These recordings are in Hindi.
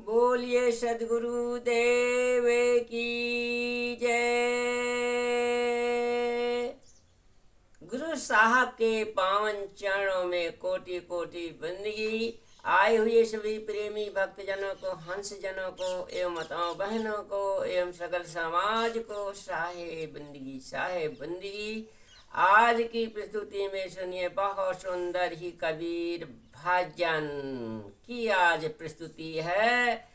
बोलिए सदगुरु देव की जय। गुरु साहब के पावन चरणों में कोटि कोटि बंदगी। आए हुए सभी प्रेमी भक्तजनों को, हंस जनों को एवं माताओं बहनों को एवं सकल समाज को साहे बंदगी साहे बंदगी। आज की प्रस्तुति में सुनिए बहुत सुंदर ही कबीर भजन की आज प्रस्तुति है।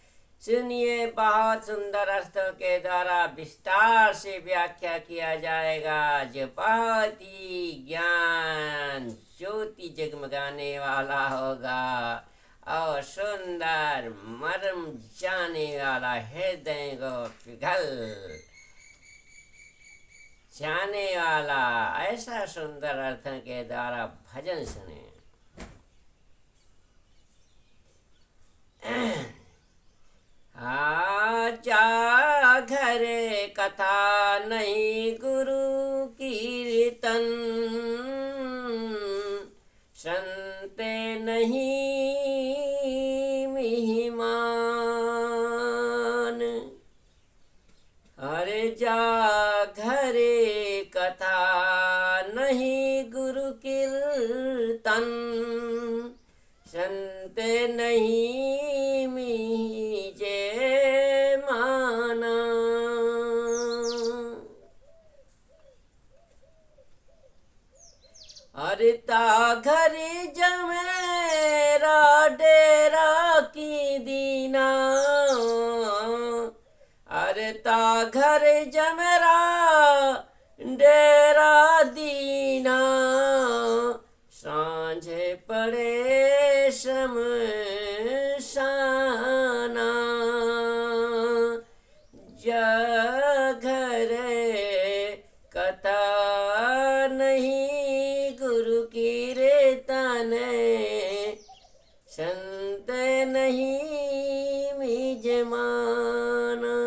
सुनिए, बहुत सुंदर अर्थों के द्वारा विस्तार से व्याख्या किया जाएगा। जपाती ज्ञान ज्योति जगमगाने वाला होगा और सुंदर मर्म जाने वाला हृदय को पिघल जाने वाला ऐसा सुंदर अर्थों के द्वारा भजन सुने। जा घर कथा नहीं गुरु कीर्तन, संते नहीं मेहमान। अरे जा घरे कथा नहीं गुरु कीर्तन, संते नहीं मीजे माना। अरे ता घर जमेरा डेरा की दीना, अरे ता घर जमेरा डेरा दीना। सांझे पड़े शमशाना, घर कथा नहीं गुरु कीर्तन, संत नहीं मिजमाना।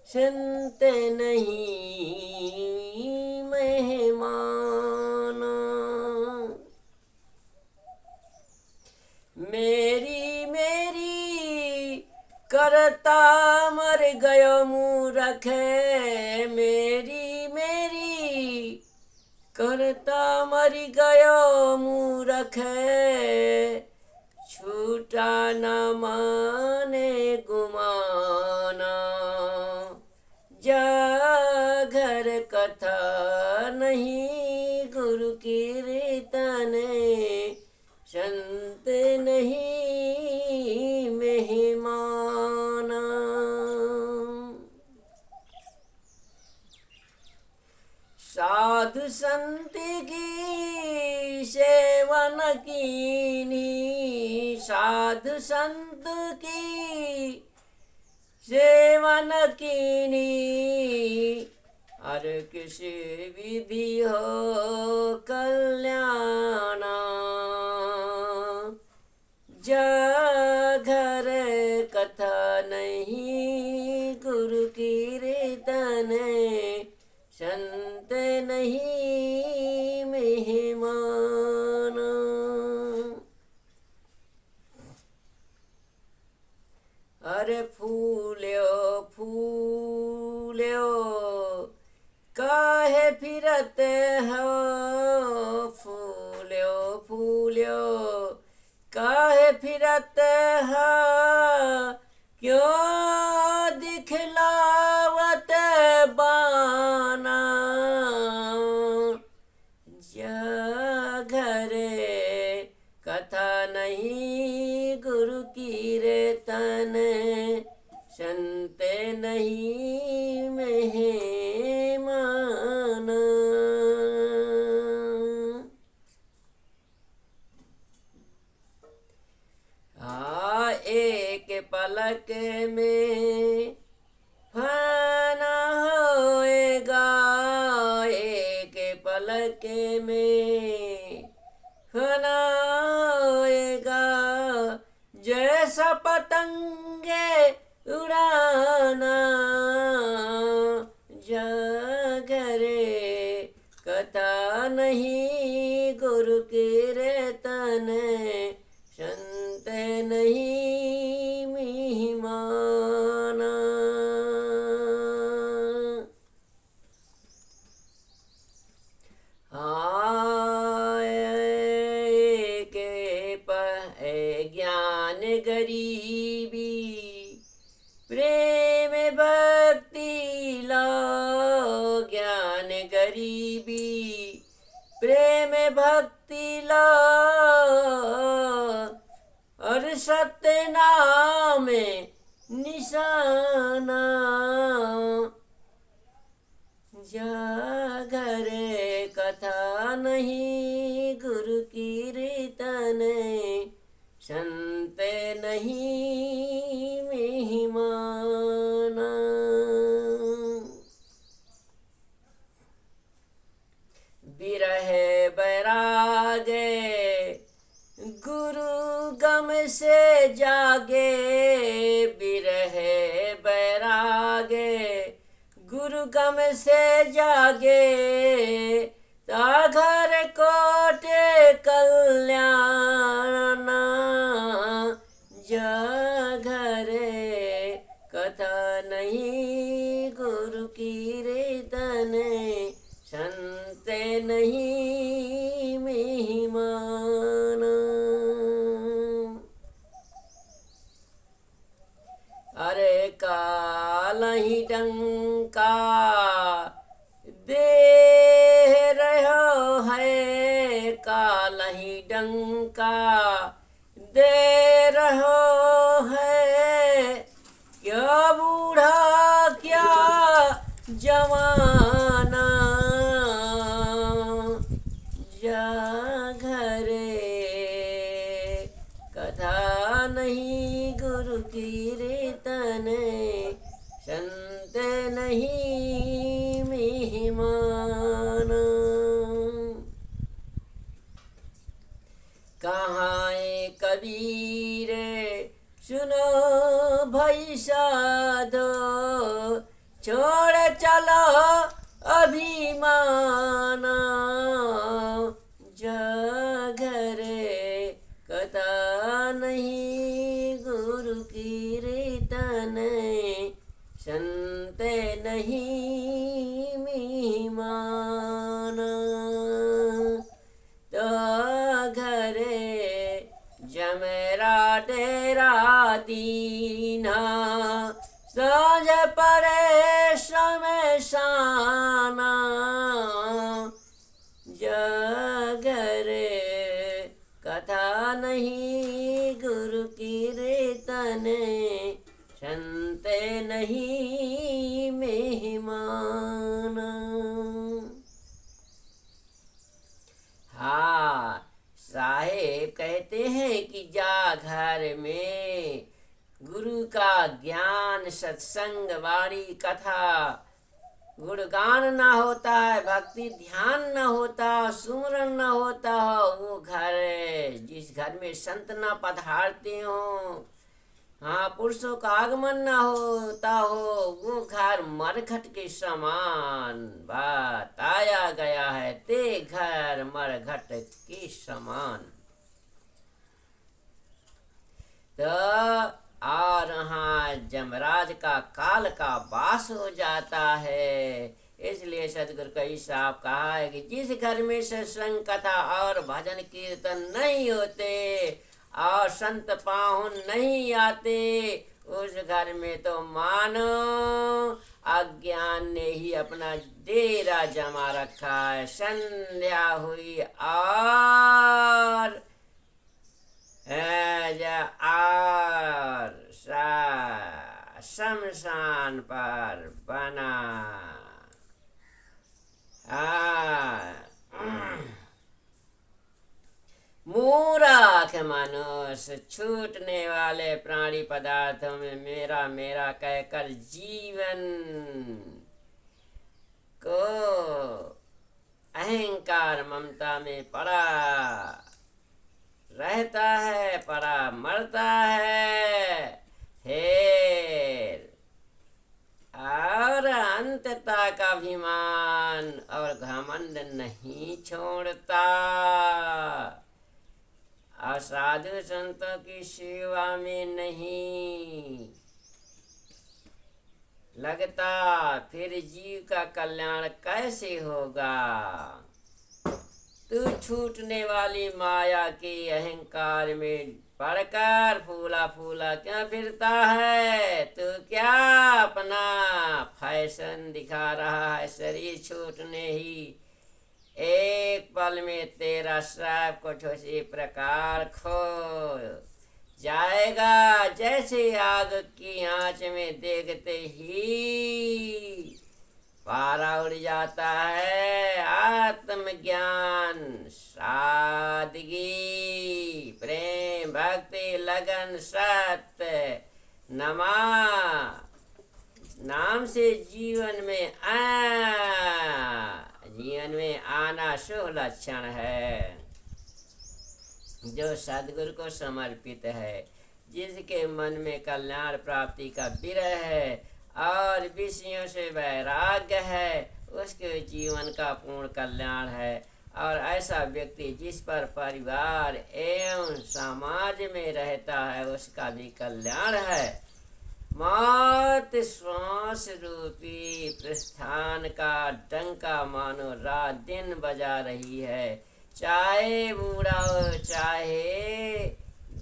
संत नहीं मेहमाना। मेरी मेरी करता मर गयो मूरख, मेरी मेरी करता मर गयो मूरख। छूटा न माने गुमाना, जा घर कथा नहीं गुरु कीर्तन, संत नहीं मेहमाना। साधु संत की सेवन कीनी, साधु संत की सेवन कीनी। अरे किसी विधि हो कल्याणा, जा घर कथा नहीं गुरु कीर्तन, संत नहीं मेहमाना। अरे फूल्यो फूल्यो काहे फिरते हो, फूल्यो फूल्यो काहे फिरते हो। क्यों दिखलावत बाना, जा घरे कथा नहीं गुरु कीर्तन, संत नहीं मेहमाना। एक पलक में फना होएगा, एक पलक में फना होएगा। जैसा पतंगे उड़ाना, जा घरे कथा नहीं गुरु कीर्तन, संत नहीं है ज्ञान गरीबी, प्रेम भक्ति लो ज्ञान गरीबी, प्रेम भक्ति लो और सत्य नाम निशाना। जागर कथा नहीं गुरु कीर्तन, संत नहीं मेहमाना। बिरह बैराग गुरु गम से जागे, बिरह बैराग गुरु गम से जागे, घर कोटे कल्याण। जागर कथा नहीं गुरु कीर्तन, संत नहीं मेहमान। अरे काल ही डंका दे रहो है, काल ही डंका दे रहो है, क्या बूढ़ा क्या जवाना। जागर कथा नहीं गुरु कीर्तन, संत नहीं मेहमान। कहाँ कबीर सुनो भाई साधो, छोड़ चलो अभिमान। जागर कथा नहीं गुरु कीर्तन, संत नहीं मेहमान। तो घरे जमेरा डेरा दीना, साँझ पड़े शमशाना। जागर कथा नहीं गुरु कीर्तन, संत नहीं मेहमान। हाँ, साहेब कहते हैं कि जा घर में गुरु का ज्ञान सत्संग वाणी कथा गुणगान न होता है, भक्ति ध्यान न होता, सुमरन न होता हो, वो घर जिस घर में संत न पधारते हो, हाँ पुरुषों का आगमन न होता हो, वो घर मरघट के समान बताया गया है। ते घर मरघट के समान। तो और हाँ जमराज का काल का वास हो जाता है। इसलिए सदगुरु कई साहब कहा है कि जिस घर में सत्संग कथा और भजन कीर्तन नहीं होते और संत पाहुन नहीं आते, उस घर में तो मानो अज्ञान ने ही अपना डेरा जमा रखा है। संध्या हुई और शमशान पर बना। मूर्ख मनुष्य छूटने वाले प्राणी पदार्थों में मेरा मेरा कहकर जीवन को अहंकार ममता में पड़ा रहता है, पड़ा मरता है, हेर और अंतता का अभिमान और घमंड नहीं छोड़ता। असाधु संतों की सेवा में नहीं लगता, फिर जीव का कल्याण कैसे होगा। तू छूटने वाली माया के अहंकार में पढ़कर फूला फूला क्यों फिरता है? तू क्या अपना फैशन दिखा रहा है? शरीर छूटने ही एक पल में तेरा सब कुछ उसी प्रकार खो जाएगा जैसे आग की आंच में देखते ही पारा उड़ जाता है। आत्मज्ञान, सादगी, प्रेम, भक्ति, लगन, सत्य, नमा नाम से जीवन में आना शुभ लक्षण है। जो सदगुरु को समर्पित है, जिसके मन में कल्याण प्राप्ति का विरह है और विषयों से वैराग्य है, उसके जीवन का पूर्ण कल्याण है। और ऐसा व्यक्ति जिस पर परिवार एवं समाज में रहता है, उसका भी कल्याण है। मौत श्वास रूपी प्रस्थान का डंका मानो रात दिन बजा रही है। चाहे बूढ़ा हो, चाहे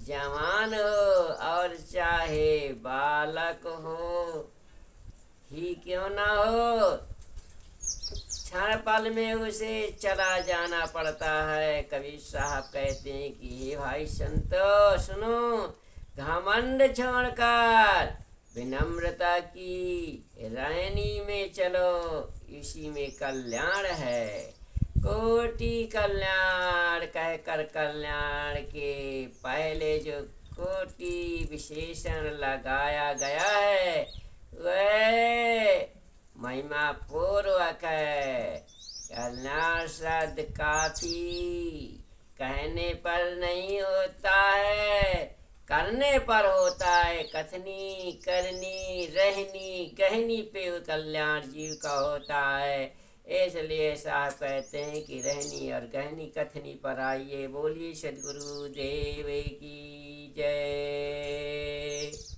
जवान हो और चाहे बालक हो ही क्यों ना हो, क्षण पल में उसे चला जाना पड़ता है। कबीर साहब कहते हैं कि हे भाई संतो सुनो, घमंड छोड़कर विनम्रता की रैनी में चलो, इसी में कल्याण है। कोटि कल्याण कहकर कल्याण के पहले जो कोटि विशेषण लगाया गया है वह महिमा पूर्वक है। कल्याण शब्द काफी कहने पर नहीं होता है, करने पर होता है। कथनी करनी रहनी गहनी पे कल्याण जीव का होता है। इसलिए साहब कहते हैं कि रहनी और गहनी कथनी पर आइए। बोलिए सद्गुरु देव की जय।